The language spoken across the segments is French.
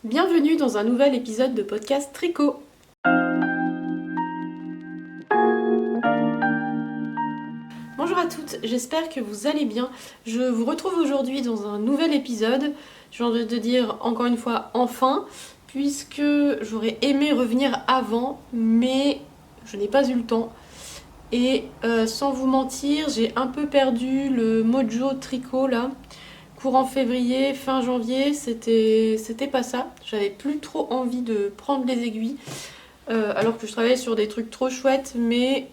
Bienvenue dans un nouvel épisode de podcast Tricot. Bonjour à toutes, j'espère que vous allez bien. Je vous retrouve aujourd'hui dans un nouvel épisode. J'ai envie de dire encore une fois enfin, puisque j'aurais aimé revenir avant, mais je n'ai pas eu le temps. Et sans vous mentir, j'ai un peu perdu le mojo tricot là. Courant février, fin janvier, c'était pas ça. J'avais plus trop envie de prendre les aiguilles, alors que je travaillais sur des trucs trop chouettes, mais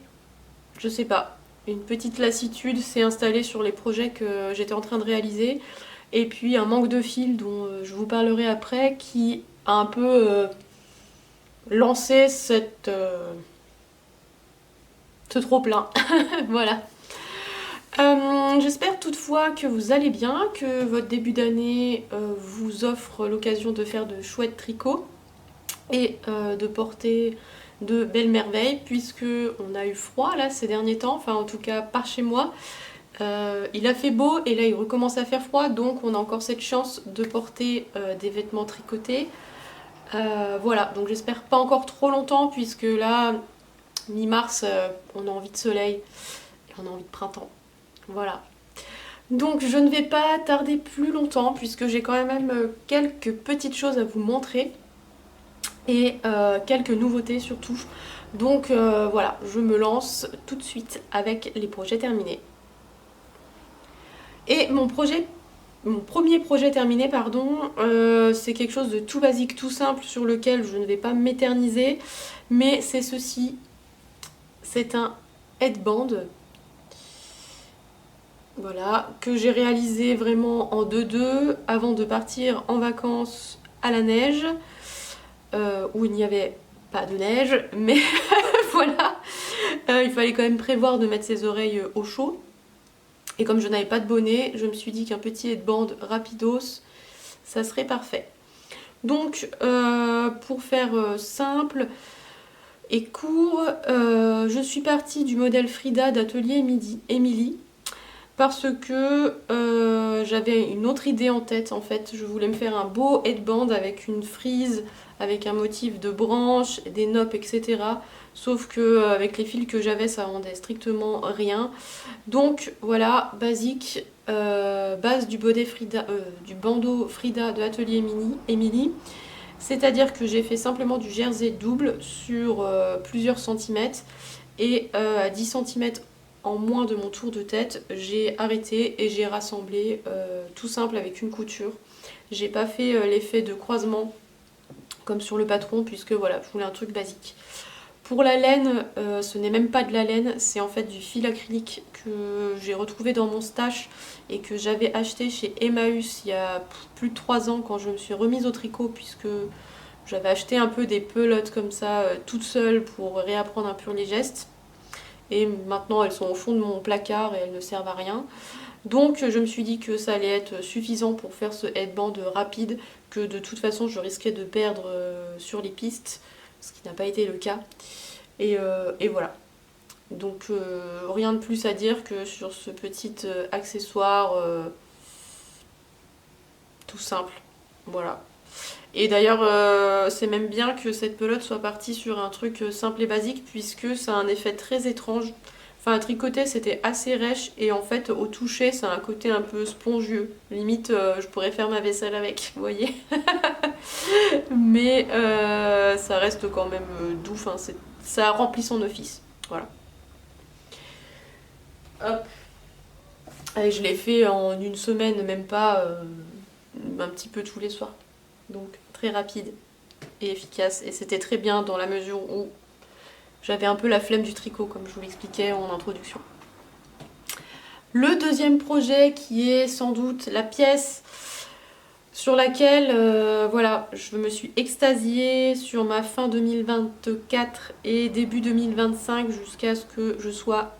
je sais pas. Une petite lassitude s'est installée sur les projets que j'étais en train de réaliser. Et puis un manque de fil dont je vous parlerai après, qui a un peu lancé ce trop-plein. Voilà. J'espère toutefois que vous allez bien, que votre début d'année vous offre l'occasion de faire de chouettes tricots et de porter de belles merveilles, puisque on a eu froid là ces derniers temps, enfin en tout cas par chez moi. Il a fait beau et là il recommence à faire froid, donc on a encore cette chance de porter des vêtements tricotés. Voilà, donc j'espère pas encore trop longtemps, puisque là, mi-mars, on a envie de soleil et on a envie de printemps. Voilà. Donc je ne vais pas tarder plus longtemps, puisque j'ai quand même quelques petites choses à vous montrer et quelques nouveautés surtout. Donc voilà, je me lance tout de suite avec les projets terminés. Et mon premier projet terminé, pardon, c'est quelque chose de tout basique, tout simple, sur lequel je ne vais pas m'éterniser, mais c'est ceci, c'est un headband. Voilà, que j'ai réalisé vraiment en 2-2 avant de partir en vacances à la neige, où il n'y avait pas de neige, mais voilà, il fallait quand même prévoir de mettre ses oreilles au chaud. Et comme je n'avais pas de bonnet, je me suis dit qu'un petit headband rapidos, ça serait parfait. Donc, pour faire simple et court, je suis partie du modèle Frida d'Atelier Emily, parce que j'avais une autre idée en tête en fait. Je voulais me faire un beau headband avec une frise, avec un motif de branches, des noppes, etc. Sauf que avec les fils que j'avais, ça rendait strictement rien. Donc voilà, basique, base du du bandeau Frida de Atelier Emily. C'est-à-dire que j'ai fait simplement du jersey double sur plusieurs centimètres, et à 10 centimètres en moins de mon tour de tête, j'ai arrêté et j'ai rassemblé tout simple avec une couture. J'ai pas fait l'effet de croisement comme sur le patron, puisque voilà, je voulais un truc basique. Pour la laine, ce n'est même pas de la laine, c'est en fait du fil acrylique que j'ai retrouvé dans mon stash et que j'avais acheté chez Emmaüs il y a plus de 3 ans, quand je me suis remise au tricot, puisque j'avais acheté un peu des pelotes comme ça toute seule pour réapprendre un peu les gestes. Et maintenant elles sont au fond de mon placard et elles ne servent à rien. Donc je me suis dit que ça allait être suffisant pour faire ce headband rapide, que de toute façon je risquais de perdre sur les pistes, ce qui n'a pas été le cas. Et voilà. Donc rien de plus à dire que sur ce petit accessoire tout simple. Voilà. Et d'ailleurs, c'est même bien que cette pelote soit partie sur un truc simple et basique, puisque ça a un effet très étrange. Enfin, à tricoter, c'était assez rêche, et en fait, au toucher, ça a un côté un peu spongieux. Limite, je pourrais faire ma vaisselle avec, vous voyez. Mais ça reste quand même doux, enfin, ça remplit son office. Voilà. Hop. Et je l'ai fait en une semaine, même pas, un petit peu tous les soirs. Donc, très rapide et efficace, et c'était très bien dans la mesure où j'avais un peu la flemme du tricot, comme je vous l'expliquais en introduction. Le deuxième projet, qui est sans doute la pièce sur laquelle voilà, je me suis extasiée sur ma fin 2024 et début 2025, jusqu'à ce que je sois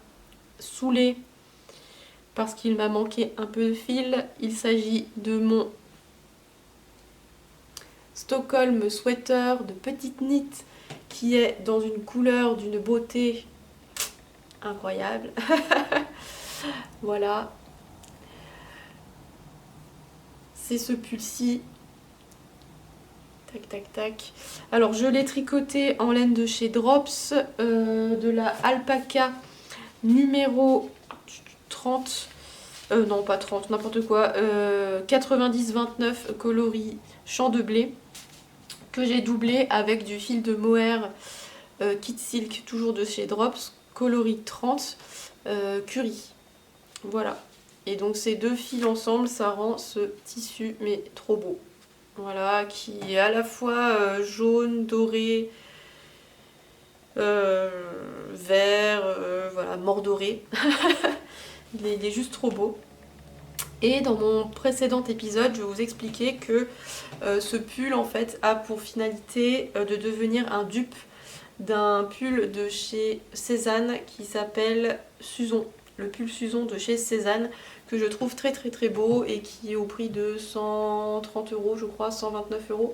saoulée parce qu'il m'a manqué un peu de fil. Il s'agit de mon Stockholm sweater de petite knit, qui est dans une couleur d'une beauté incroyable. Voilà. C'est ce pull-ci. Tac, tac, tac. Alors, je l'ai tricoté en laine de chez Drops, de la alpaca numéro 30. Non, pas 30, n'importe quoi. 90-29 coloris champ de blé, que j'ai doublé avec du fil de mohair Kit Silk, toujours de chez Drops, coloris 30 curry. Voilà. Et donc ces deux fils ensemble, ça rend ce tissu mais trop beau. Voilà, qui est à la fois jaune, doré, vert, voilà, mordoré. Il est juste trop beau. Et dans mon précédent épisode, je vous expliquais que ce pull en fait a pour finalité de devenir un dupe d'un pull de chez Cézanne qui s'appelle Suzon. Le pull Suzon de chez Cézanne, que je trouve très très très beau et qui est au prix de 130 € je crois, 129 €.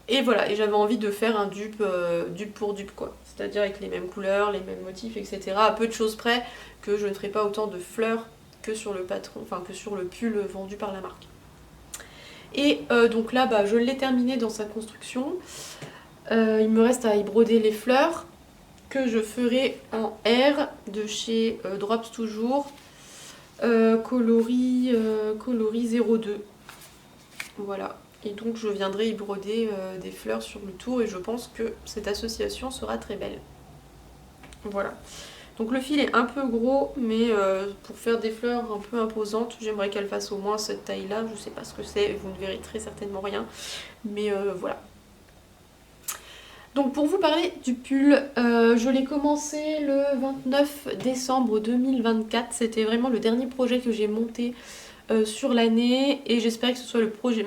Et voilà, et j'avais envie de faire un dupe, dupe pour dupe quoi. C'est-à-dire avec les mêmes couleurs, les mêmes motifs, etc. À peu de choses près que je ne ferai pas autant de fleurs que sur le patron, enfin que sur le pull vendu par la marque. Et donc là, bah, je l'ai terminé dans sa construction. Il me reste à y broder les fleurs, que je ferai en R de chez Drops toujours, coloris 02. Voilà, et donc je viendrai y broder des fleurs sur le tour et je pense que cette association sera très belle. Voilà, donc le fil est un peu gros, mais pour faire des fleurs un peu imposantes, j'aimerais qu'elle fasse au moins cette taille là. Je sais pas ce que c'est, vous ne verrez très certainement rien, mais voilà. Donc pour vous parler du pull, je l'ai commencé le 29 décembre 2024. C'était vraiment le dernier projet que j'ai monté sur l'année et j'espère que ce soit le premier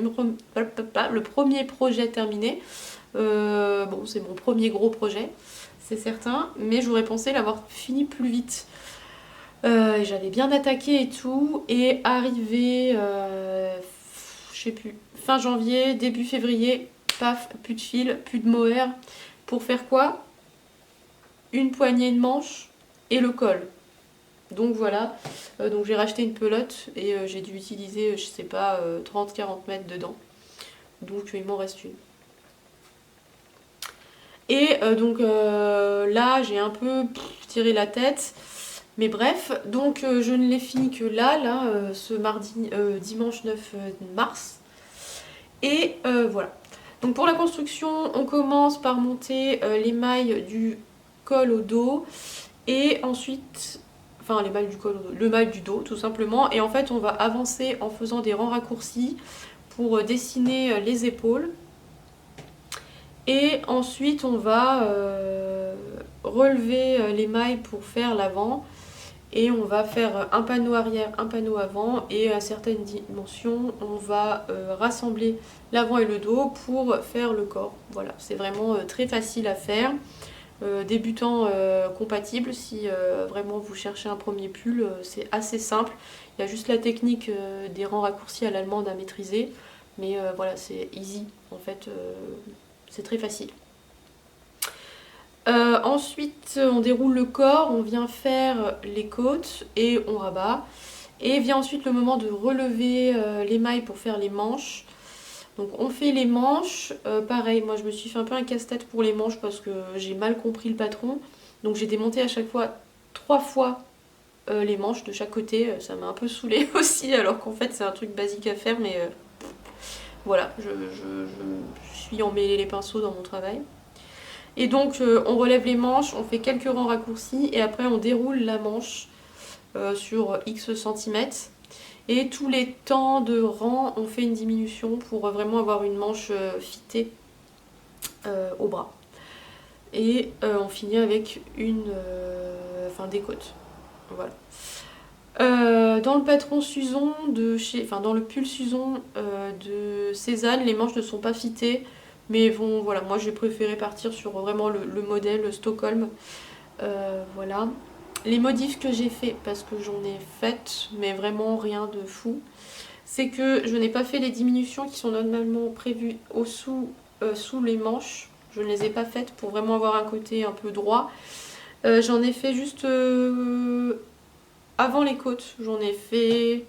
projet terminé. Bon, c'est mon premier gros projet, c'est certain, mais j'aurais pensé l'avoir fini plus vite. J'avais bien attaqué et tout, et arrivé, je sais plus, fin janvier, début février, paf, plus de fil, plus de mohair. Pour faire quoi? Une poignée de manches et le col. Donc voilà, donc j'ai racheté une pelote et j'ai dû utiliser, je sais pas, 30-40 mètres dedans. Donc il m'en reste une. Et donc là, j'ai un peu tiré la tête. Mais bref, donc je ne l'ai fini que là, ce mardi, dimanche 9 mars. Et voilà. Donc pour la construction, on commence par monter les mailles du col au dos. Et ensuite, enfin les mailles du col au dos, le maille du dos tout simplement. Et en fait, on va avancer en faisant des rangs raccourcis pour dessiner les épaules. Et ensuite, on va relever les mailles pour faire l'avant. Et on va faire un panneau arrière, un panneau avant, et à certaines dimensions, on va rassembler l'avant et le dos pour faire le corps. Voilà, c'est vraiment très facile à faire. Débutant compatible, si vraiment vous cherchez un premier pull, c'est assez simple. Il y a juste la technique des rangs raccourcis à l'allemande à maîtriser, mais voilà, c'est easy, en fait, c'est très facile. Ensuite, on déroule le corps, on vient faire les côtes et on rabat. Et vient ensuite le moment de relever les mailles pour faire les manches. Donc on fait les manches. Pareil, moi je me suis fait un peu un casse-tête pour les manches parce que j'ai mal compris le patron. Donc j'ai démonté à chaque fois 3 fois les manches de chaque côté. Ça m'a un peu saoulée aussi, alors qu'en fait c'est un truc basique à faire. Mais voilà, je suis emmêlée les pinceaux dans mon travail. Et donc on relève les manches, on fait quelques rangs raccourcis et après on déroule la manche sur X centimètres. Et tous les temps de rang, on fait une diminution pour vraiment avoir une manche fitée au bras. Et on finit avec des côtes. Voilà. Dans le patron Suzon dans le pull Suzon de Cézanne, les manches ne sont pas fitées. Mais bon, voilà, moi j'ai préféré partir sur vraiment le modèle Stockholm. Voilà. Les modifs que j'ai fait, parce que j'en ai fait, mais vraiment rien de fou, c'est que je n'ai pas fait les diminutions qui sont normalement prévues sous les manches. Je ne les ai pas faites pour vraiment avoir un côté un peu droit. J'en ai fait juste avant les côtes. J'en ai fait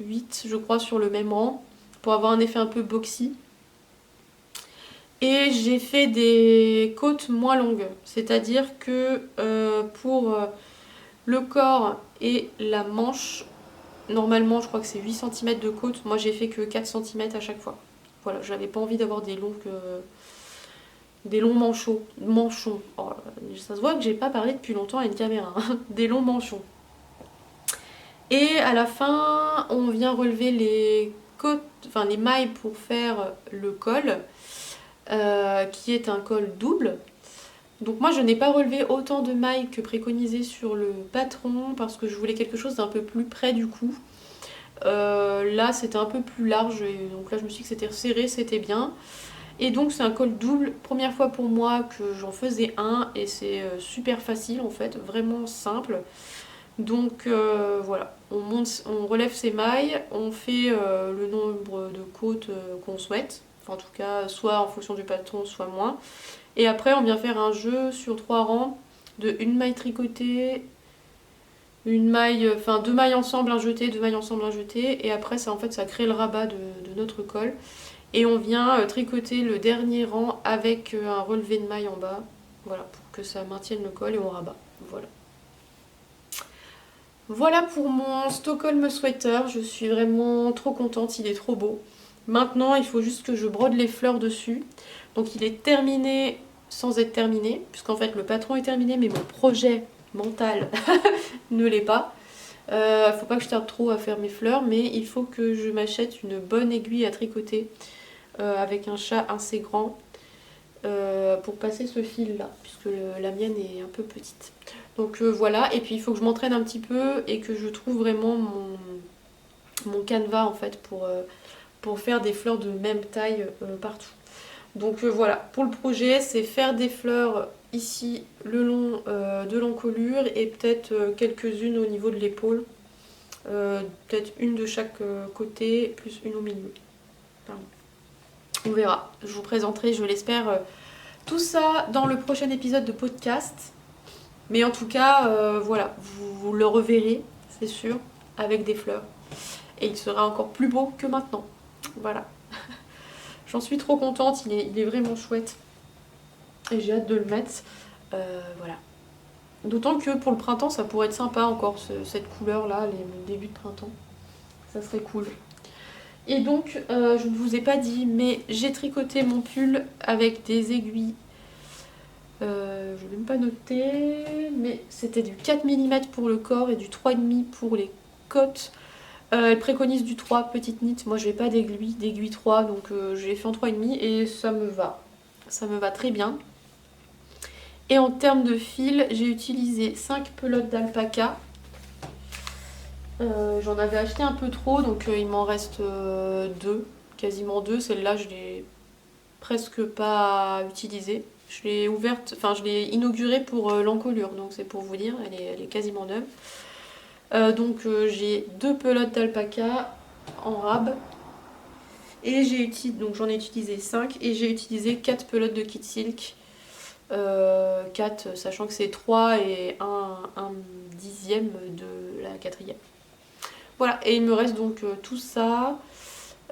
8, je crois, sur le même rang, pour avoir un effet un peu boxy. Et j'ai fait des côtes moins longues, c'est-à-dire que pour le corps et la manche, normalement je crois que c'est 8 cm de côte, moi j'ai fait que 4 cm à chaque fois. Voilà, j'avais pas envie d'avoir des longs manchons. Oh, ça se voit que j'ai pas parlé depuis longtemps à une caméra, hein. Des longs manchons. Et à la fin, on vient relever les côtes, enfin les mailles pour faire le col, qui est un col double. Donc moi je n'ai pas relevé autant de mailles que préconisé sur le patron parce que je voulais quelque chose d'un peu plus près du cou. Là c'était un peu plus large et donc là je me suis dit que c'était serré, c'était bien. Et donc c'est un col double, première fois pour moi que j'en faisais un et c'est super facile en fait, vraiment simple. Donc voilà, on relève ses mailles, on fait le nombre de côtes qu'on souhaite, enfin, en tout cas soit en fonction du patron, soit moins. Et après on vient faire un jeu sur 3 rangs de une maille tricotée, une maille, enfin deux mailles ensemble, un jeté, deux mailles ensemble, un jeté, et après ça en fait ça crée le rabat de notre col. Et on vient tricoter le dernier rang avec un relevé de maille en bas, voilà, pour que ça maintienne le col et on rabat. Voilà. Voilà pour mon Stockholm sweater, je suis vraiment trop contente, il est trop beau. Maintenant il faut juste que je brode les fleurs dessus. Donc il est terminé sans être terminé, puisqu'en fait le patron est terminé mais mon projet mental ne l'est pas. Faut pas que je tarde trop à faire mes fleurs, mais il faut que je m'achète une bonne aiguille à tricoter avec un chat assez grand pour passer ce fil là, puisque la mienne est un peu petite. Donc voilà, et puis il faut que je m'entraîne un petit peu et que je trouve vraiment mon canevas en fait pour faire des fleurs de même taille partout. Donc voilà, pour le projet, c'est faire des fleurs ici le long de l'encolure et peut-être quelques-unes au niveau de l'épaule. Peut-être une de chaque côté, plus une au milieu. Pardon. On verra. Je vous présenterai, je l'espère, tout ça dans le prochain épisode de podcast. Mais en tout cas, voilà, vous le reverrez, c'est sûr, avec des fleurs. Et il sera encore plus beau que maintenant. Voilà. J'en suis trop contente, il est vraiment chouette. Et j'ai hâte de le mettre. Voilà. D'autant que pour le printemps, ça pourrait être sympa encore, cette couleur-là, les débuts de printemps. Ça serait cool. Et donc, je ne vous ai pas dit, mais j'ai tricoté mon pull avec des aiguilles. Je n'ai même pas noté, mais c'était du 4 mm pour le corps et du 3,5 pour les côtes. Elle préconise du 3 petite knit. Moi, je n'ai pas d'aiguille 3, donc je l'ai fait en 3,5 et ça me va. Ça me va très bien. Et en termes de fil, j'ai utilisé 5 pelotes d'alpaca. J'en avais acheté un peu trop, donc il m'en reste 2, quasiment 2. Celle-là, je l'ai presque pas utilisée. Je l'ai ouverte, enfin je l'ai inaugurée pour l'encolure, donc c'est pour vous dire, elle est quasiment neuve. Donc j'ai 2 pelotes d'alpaca en rab. Et donc j'en ai utilisé 5 et j'ai utilisé 4 pelotes de kit silk. 4, sachant que c'est 3 et un dixième de la quatrième. Voilà, et il me reste donc tout ça.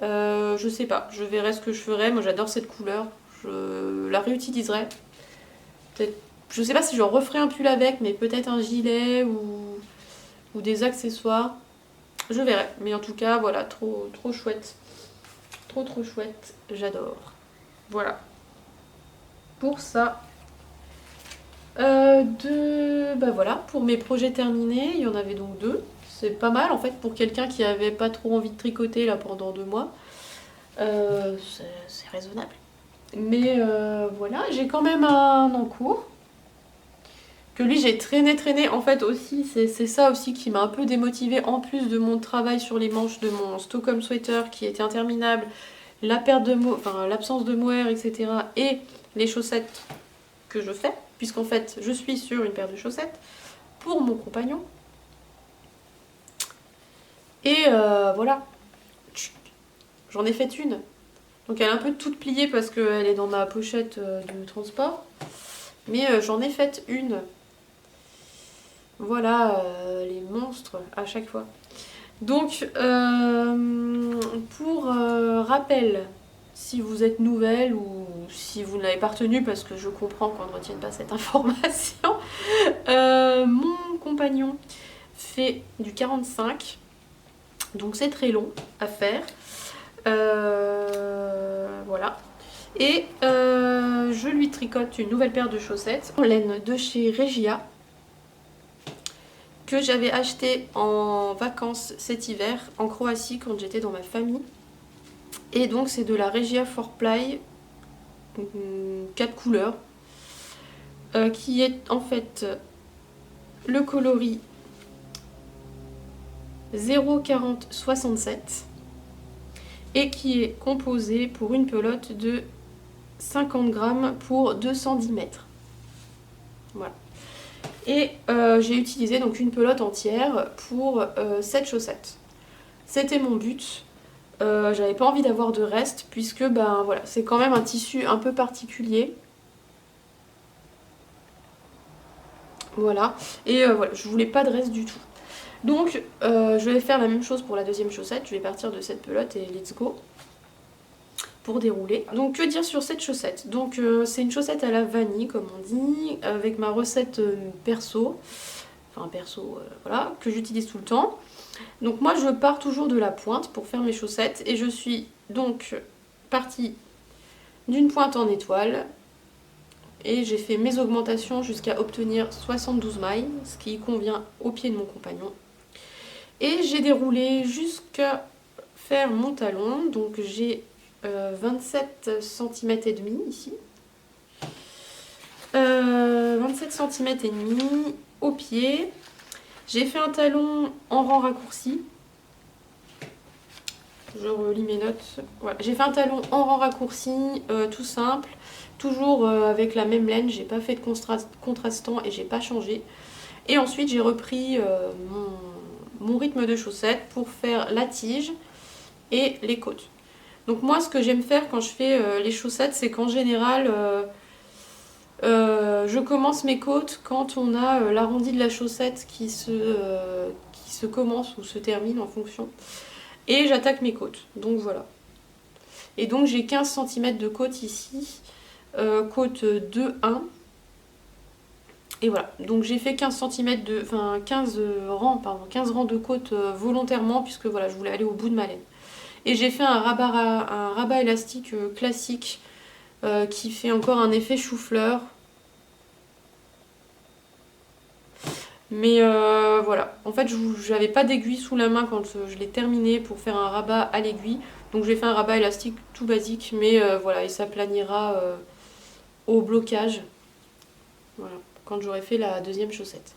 Je sais pas, je verrai ce que je ferai. Moi j'adore cette couleur, je la réutiliserai. Peut-être, je sais pas si je referai un pull avec, mais peut-être un gilet ou des accessoires. Je verrai, mais en tout cas, voilà, trop chouette. Trop chouette, j'adore. Voilà. Pour ça. Bah voilà, pour mes projets terminés, il y en avait donc 2. C'est pas mal en fait pour quelqu'un qui avait pas trop envie de tricoter là pendant 2 mois. C'est raisonnable. Mais voilà, j'ai quand même un en cours. Que lui j'ai traîné en fait aussi, c'est ça aussi qui m'a un peu démotivée en plus de mon travail sur les manches de mon Stockholm sweater qui était interminable, l'absence de mohair, etc. et les chaussettes que je fais, puisqu'en fait je suis sur une paire de chaussettes pour mon compagnon. Et voilà, j'en ai fait une. Donc elle est un peu toute pliée parce qu'elle est dans ma pochette de transport. Mais j'en ai fait une. Voilà, les monstres à chaque fois. Donc, pour rappel, si vous êtes nouvelle ou si vous ne l'avez pas retenu, parce que je comprends qu'on ne retienne pas cette information. Mon compagnon fait du 45, donc c'est très long à faire. Voilà. Et je lui tricote une nouvelle paire de chaussettes en laine de chez Regia, que j'avais acheté en vacances cet hiver en Croatie quand j'étais dans ma famille. Et donc c'est de la Regia 4ply, 4 couleurs, qui est en fait le coloris 04067 et qui est composé pour une pelote de 50 grammes pour 210 mètres. Voilà. Et j'ai utilisé donc une pelote entière pour cette chaussette. C'était mon but. J'avais pas envie d'avoir de reste puisque ben voilà, c'est quand même un tissu un peu particulier. Voilà. Et voilà, je voulais pas de reste du tout. Donc je vais faire la même chose pour la deuxième chaussette. Je vais partir de cette pelote et let's go pour dérouler. Donc que dire sur cette chaussette? Donc c'est une chaussette à la vanille comme on dit, avec ma recette perso, enfin perso voilà, que j'utilise tout le temps. Donc moi je pars toujours de la pointe pour faire mes chaussettes et je suis donc partie d'une pointe en étoile et j'ai fait mes augmentations jusqu'à obtenir 72 mailles, ce qui convient au pied de mon compagnon. Et j'ai déroulé jusqu'à faire mon talon, donc j'ai 27 cm et demi ici. 27 cm et demi au pied. J'ai fait un talon en rang raccourci. Je relis mes notes. Voilà. J'ai fait un talon en rang raccourci, tout simple. Toujours avec la même laine, j'ai pas fait de contrastant et j'ai pas changé. Et ensuite j'ai repris mon rythme de chaussette pour faire la tige et les côtes. Donc moi ce que j'aime faire quand je fais les chaussettes, c'est qu'en général je commence mes côtes quand on a l'arrondi de la chaussette qui se commence ou se termine en fonction. Et j'attaque mes côtes, donc voilà. Et donc j'ai 15 cm de côte ici, côte 2-1. Et voilà, donc j'ai fait 15 cm de, enfin 15 rangs, pardon, 15 rangs de côte volontairement puisque voilà, je voulais aller au bout de ma laine. Et j'ai fait un rabat élastique classique qui fait encore un effet chou-fleur. Mais voilà, en fait j'avais pas d'aiguille sous la main quand je l'ai terminé pour faire un rabat à l'aiguille. Donc j'ai fait un rabat élastique tout basique, mais voilà, et ça planira au blocage. Voilà, quand j'aurai fait la deuxième chaussette.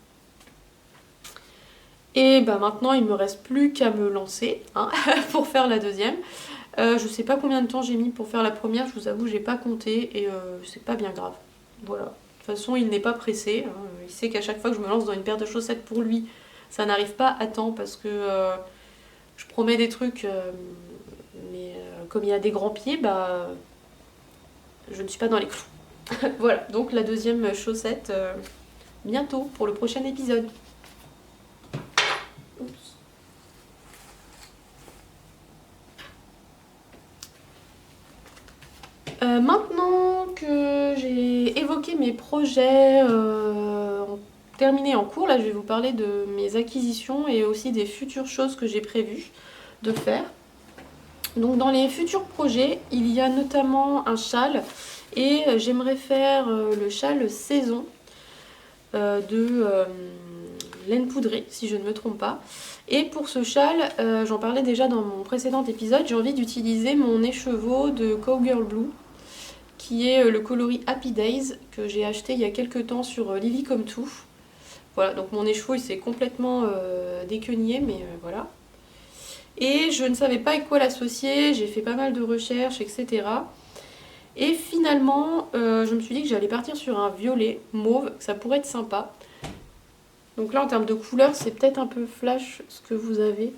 Et bah maintenant il me reste plus qu'à me lancer hein, pour faire la deuxième. Je sais pas combien de temps j'ai mis pour faire la première, je vous avoue j'ai pas compté et c'est pas bien grave. Voilà, de toute façon il n'est pas pressé, hein. Il sait qu'à chaque fois que je me lance dans une paire de chaussettes pour lui, ça n'arrive pas à temps parce que je promets des trucs, mais comme il y a des grands pieds, bah je ne suis pas dans les clous. Voilà, donc la deuxième chaussette bientôt pour le prochain épisode. Oups. Maintenant que j'ai évoqué mes projets terminés en cours, là je vais vous parler de mes acquisitions et aussi des futures choses que j'ai prévues de faire. Donc dans les futurs projets, il y a notamment un châle et j'aimerais faire le châle saison de laine poudrée, si je ne me trompe pas. Et pour ce châle, j'en parlais déjà dans mon précédent épisode, j'ai envie d'utiliser mon écheveau de Cowgirl Blue, qui est le coloris Happy Days, que j'ai acheté il y a quelques temps sur Lily Come To. Voilà, donc mon écheveau il s'est complètement déqueugné, mais voilà. Et je ne savais pas avec quoi l'associer, j'ai fait pas mal de recherches, etc. Et finalement, je me suis dit que j'allais partir sur un violet mauve, que ça pourrait être sympa. Donc là, en termes de couleur, c'est peut-être un peu flash ce que vous avez.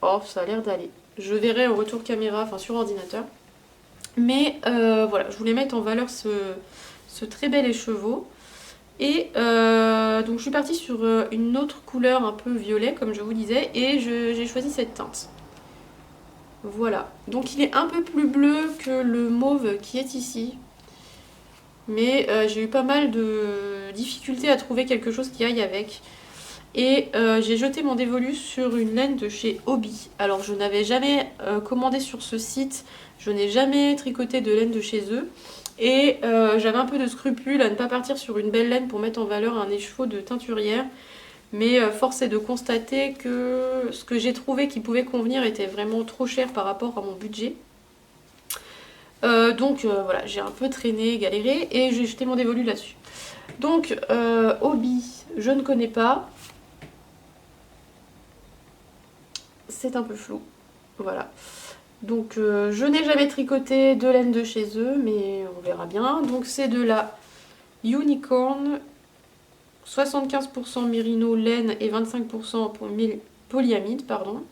Oh, ça a l'air d'aller. Je verrai en retour caméra, enfin sur ordinateur. Mais voilà, je voulais mettre en valeur ce très bel écheveau. Et donc je suis partie sur une autre couleur un peu violet, comme je vous disais, et j'ai choisi cette teinte. Voilà, donc il est un peu plus bleu que le mauve qui est ici. Mais j'ai eu pas mal de difficultés à trouver quelque chose qui aille avec. Et j'ai jeté mon dévolu sur une laine de chez Hobby. Alors je n'avais jamais commandé sur ce site, je n'ai jamais tricoté de laine de chez eux. Et j'avais un peu de scrupule à ne pas partir sur une belle laine pour mettre en valeur un écheveau de teinturière. Mais force est de constater que ce que j'ai trouvé qui pouvait convenir était vraiment trop cher par rapport à mon budget. Donc voilà, j'ai un peu traîné, galéré et j'ai jeté mon dévolu là-dessus. Donc Hobby, je ne connais pas. C'est un peu flou. Voilà. Donc je n'ai jamais tricoté de laine de chez eux, mais on verra bien. Donc c'est de la Unicorn, 75% mérino laine et 25% polyamide, pardon.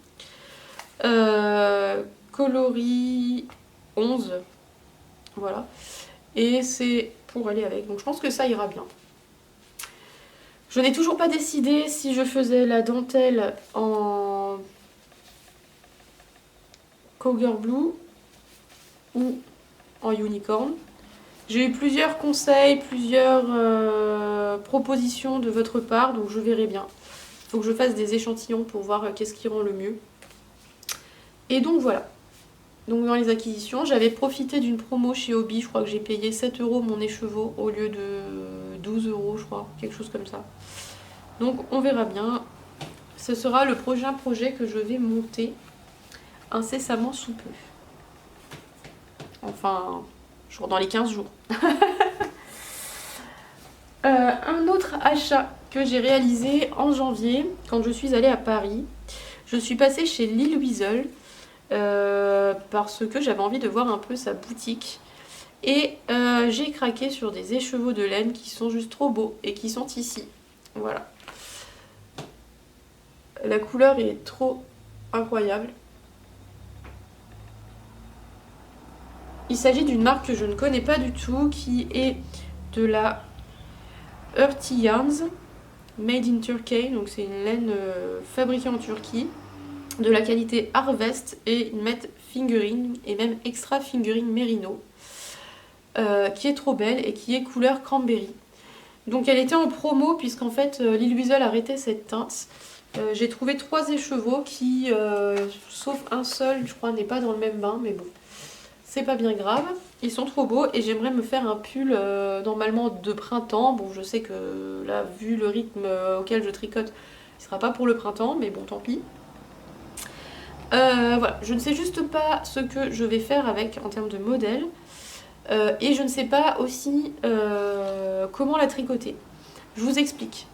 Coloris 11. Voilà. Et c'est pour aller avec. Donc je pense que ça ira bien. Je n'ai toujours pas décidé si je faisais la dentelle en Cougar Blue ou en Unicorn. J'ai eu plusieurs conseils, plusieurs propositions de votre part, donc je verrai bien. Il faut que je fasse des échantillons pour voir qu'est-ce qui rend le mieux. Et donc voilà. Donc dans les acquisitions, j'avais profité d'une promo chez Hobby, je crois que j'ai payé 7 € mon écheveau au lieu de 12 € je crois, quelque chose comme ça. Donc on verra bien. Ce sera le prochain projet que je vais monter incessamment sous peu. Enfin, genre dans les 15 jours. Un autre achat que j'ai réalisé en janvier, quand je suis allée à Paris, je suis passée chez Lille Wiesel. Parce que j'avais envie de voir un peu sa boutique et j'ai craqué sur des écheveaux de laine qui sont juste trop beaux et qui sont ici. Voilà, la couleur est trop incroyable. Il s'agit d'une marque que je ne connais pas du tout, qui est de la Earthy Yarns Made in Turkey, donc c'est une laine fabriquée en Turquie, de la qualité Harvest, et ils mettent fingering et même extra fingering merino, qui est trop belle et qui est couleur cranberry. Donc elle était en promo puisqu'en fait Lille Wiesel arrêtait cette teinte. J'ai trouvé 3 écheveaux qui, sauf un seul je crois, n'est pas dans le même bain, mais bon, c'est pas bien grave. Ils sont trop beaux et j'aimerais me faire un pull normalement de printemps. Bon, je sais que là, vu le rythme auquel je tricote, il sera pas pour le printemps, mais bon, tant pis. Voilà, je ne sais juste pas ce que je vais faire avec en termes de modèle. Et je ne sais pas aussi comment la tricoter. Je vous explique.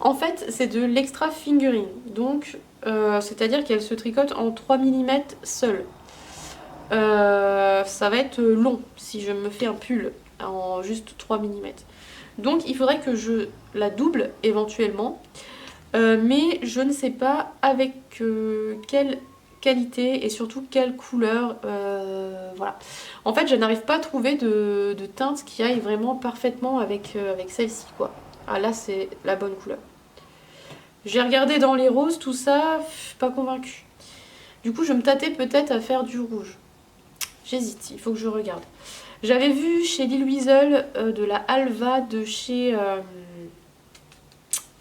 En fait, c'est de l'extra fingering. Donc, c'est-à-dire qu'elle se tricote en 3 mm seule. Ça va être long si je me fais un pull en juste 3 mm. Donc, il faudrait que je la double éventuellement. Mais je ne sais pas avec quelle qualité et surtout quelle couleur. Voilà. En fait, je n'arrive pas à trouver de teinte qui aille vraiment parfaitement avec celle-ci, quoi. Ah là, c'est la bonne couleur. J'ai regardé dans les roses, tout ça, pas convaincue. Du coup, je me tâtais peut-être à faire du rouge. J'hésite, il faut que je regarde. J'avais vu chez Lille Wiesel de la Alva de chez...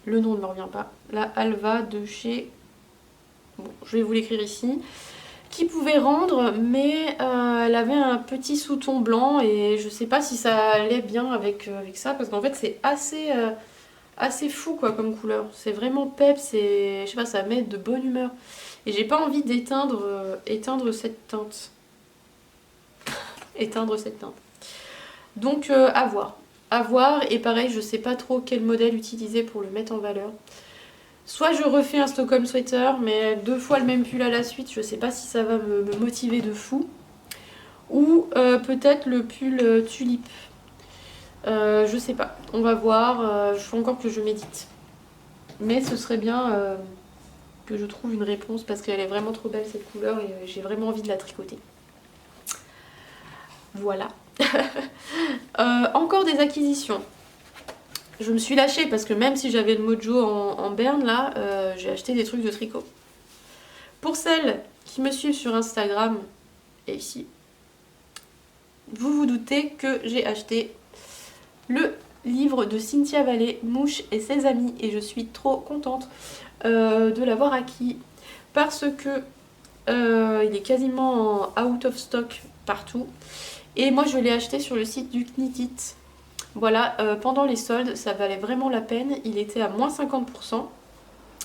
le nom ne me revient pas. La Alva de chez... Bon, je vais vous l'écrire ici. Qui pouvait rendre, mais elle avait un petit sous-ton blanc et je sais pas si ça allait bien avec ça, parce qu'en fait c'est assez fou quoi comme couleur. C'est vraiment peps et je sais pas, ça met de bonne humeur. Et j'ai pas envie éteindre cette teinte. Éteindre cette teinte. Donc à voir. À voir, et pareil, je sais pas trop quel modèle utiliser pour le mettre en valeur. Soit je refais un Stockholm Sweater, mais 2 fois le même pull à la suite, je sais pas si ça va me motiver de fou. Ou peut-être le pull tulipe. Je sais pas, on va voir, il faut encore que je médite. Mais ce serait bien que je trouve une réponse parce qu'elle est vraiment trop belle cette couleur et j'ai vraiment envie de la tricoter. Voilà. Encore des acquisitions. Je me suis lâchée parce que même si j'avais le mojo en berne là, j'ai acheté des trucs de tricot. Pour celles qui me suivent sur Instagram et ici, vous vous doutez que j'ai acheté le livre de Cynthia Vallée, Mouche et ses amis, et je suis trop contente de l'avoir acquis parce que il est quasiment out of stock partout. Et moi je l'ai acheté sur le site du Knitit. Voilà, pendant les soldes, ça valait vraiment la peine. Il était à moins 50%.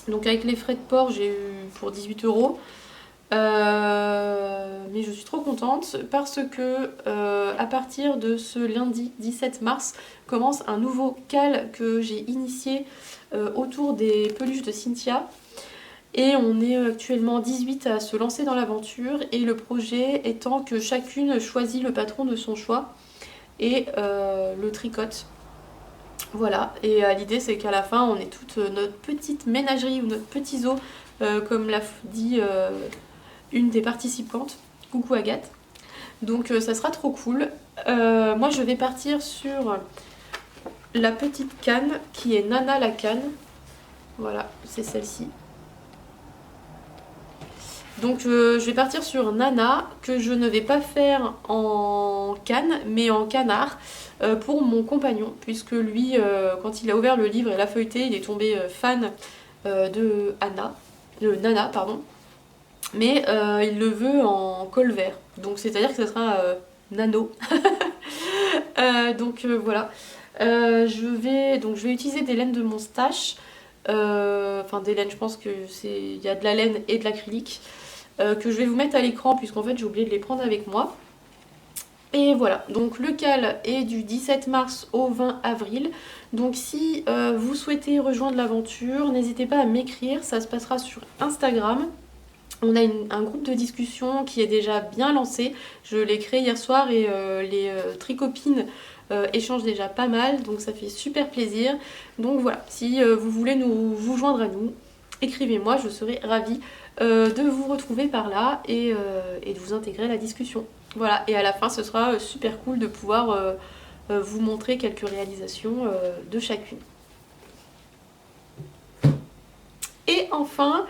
Donc avec les frais de port, j'ai eu pour 18 €. Mais je suis trop contente parce que à partir de ce lundi 17 mars commence un nouveau cal que j'ai initié autour des peluches de Cynthia. Et on est actuellement 18 à se lancer dans l'aventure, et le projet étant que chacune choisit le patron de son choix et le tricote. Voilà, et l'idée c'est qu'à la fin on ait toute notre petite ménagerie ou notre petit zoo, comme l'a dit une des participantes. Coucou Agathe. Donc ça sera trop cool. Moi je vais partir sur la petite canne qui est Nana la canne. Voilà, c'est celle-ci. Donc je vais partir sur Nana, que je ne vais pas faire en canne mais en canard pour mon compagnon, puisque lui quand il a ouvert le livre et l'a feuilleté, il est tombé fan de Nana pardon. Mais il le veut en col vert, donc c'est à dire que ça sera nano. Donc voilà, je vais utiliser des laines de mon stash, enfin des laines, je pense que il y a de la laine et de l'acrylique, que je vais vous mettre à l'écran puisqu'en fait j'ai oublié de les prendre avec moi. Et voilà, donc le cal est du 17 mars au 20 avril. Donc si vous souhaitez rejoindre l'aventure, n'hésitez pas à m'écrire, ça se passera sur Instagram. On a un groupe de discussion qui est déjà bien lancé. Je l'ai créé hier soir et les tricopines échangent déjà pas mal, donc ça fait super plaisir. Donc voilà, si vous voulez vous joindre à nous, écrivez-moi, je serai ravie de vous retrouver par là et de vous intégrer à la discussion. Voilà, et à la fin ce sera super cool de pouvoir vous montrer quelques réalisations de chacune. Et enfin,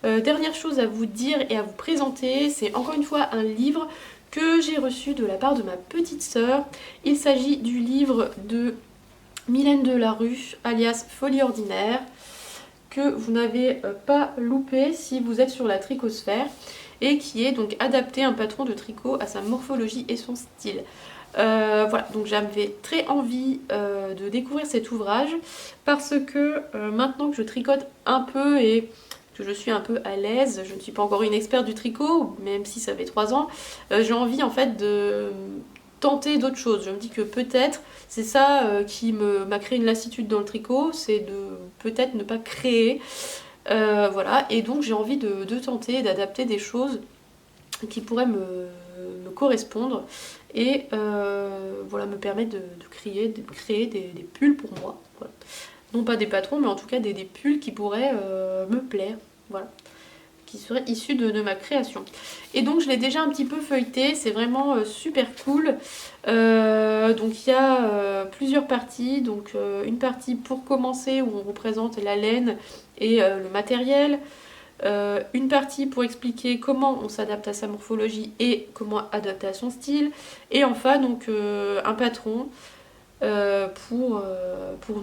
dernière chose à vous dire et à vous présenter, c'est encore une fois un livre que j'ai reçu de la part de ma petite sœur. Il s'agit du livre de Mylène Delarue, alias Folie Ordinaire, que vous n'avez pas loupé si vous êtes sur la tricosphère, et qui est donc adapté un patron de tricot à sa morphologie et son style. Voilà, donc j'avais très envie de découvrir cet ouvrage parce que maintenant que je tricote un peu et que je suis un peu à l'aise, je ne suis pas encore une experte du tricot, même si ça fait 3 ans, j'ai envie en fait de tenter d'autres choses. Je me dis que peut-être c'est ça qui m'a créé une lassitude dans le tricot, c'est de peut-être ne pas créer. Voilà, et donc j'ai envie de tenter d'adapter des choses qui pourraient me correspondre et voilà, me permettre de créer des pulls pour moi. Voilà. Non pas des patrons, mais en tout cas des pulls qui pourraient me plaire, voilà, qui seraient issus de ma création. Et donc je l'ai déjà un petit peu feuilleté, c'est vraiment super cool. Donc il y a plusieurs parties, donc une partie pour commencer où on représente la laine et le matériel, une partie pour expliquer comment on s'adapte à sa morphologie et comment adapter à son style, et enfin donc un patron pour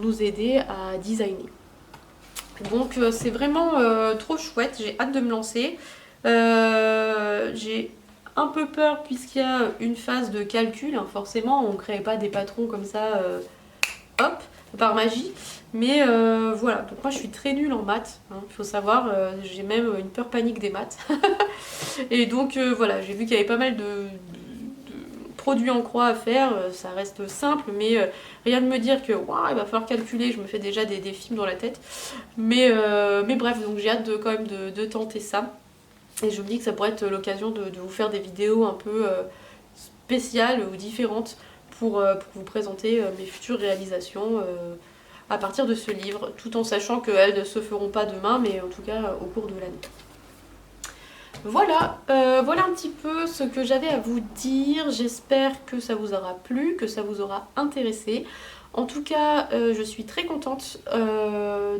nous aider à designer. Donc c'est vraiment trop chouette, j'ai hâte de me lancer. J'ai un peu peur puisqu'il y a une phase de calcul, hein. Forcément on ne crée pas des patrons comme ça hop, par magie, mais voilà, donc moi je suis très nulle en maths, hein, il faut savoir, j'ai même une peur panique des maths. Et donc voilà, j'ai vu qu'il y avait pas mal de produits en croix à faire, ça reste simple, mais rien de me dire que waouh, il va falloir calculer, je me fais déjà des films dans la tête. Mais bref, donc j'ai hâte quand même de tenter ça. Et je me dis que ça pourrait être l'occasion de vous faire des vidéos un peu spéciales ou différentes pour vous présenter mes futures réalisations à partir de ce livre, tout en sachant qu'elles ne se feront pas demain, mais en tout cas au cours de l'année. Voilà, voilà un petit peu ce que j'avais à vous dire. J'espère que ça vous aura plu, que ça vous aura intéressé. En tout cas, je suis très contente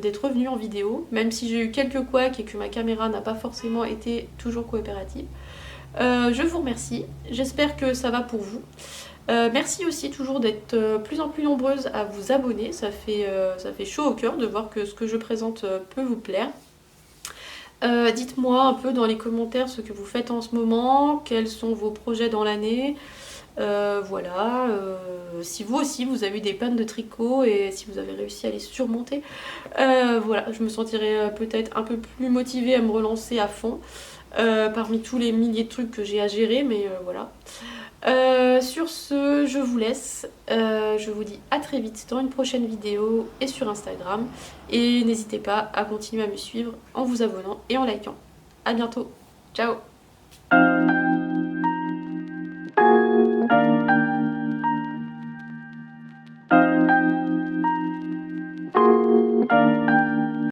d'être revenue en vidéo, même si j'ai eu quelques couacs et que ma caméra n'a pas forcément été toujours coopérative. Je vous remercie, j'espère que ça va pour vous. Merci aussi toujours d'être plus en plus nombreuses à vous abonner, ça fait chaud au cœur de voir que ce que je présente peut vous plaire. Dites-moi un peu dans les commentaires ce que vous faites en ce moment, quels sont vos projets dans l'année. Voilà, si vous aussi vous avez eu des pannes de tricot et si vous avez réussi à les surmonter, voilà, je me sentirais peut-être un peu plus motivée à me relancer à fond parmi tous les milliers de trucs que j'ai à gérer, mais voilà. Sur ce, je vous laisse, je vous dis à très vite dans une prochaine vidéo et sur Instagram, et n'hésitez pas à continuer à me suivre en vous abonnant et en likant. A bientôt, ciao.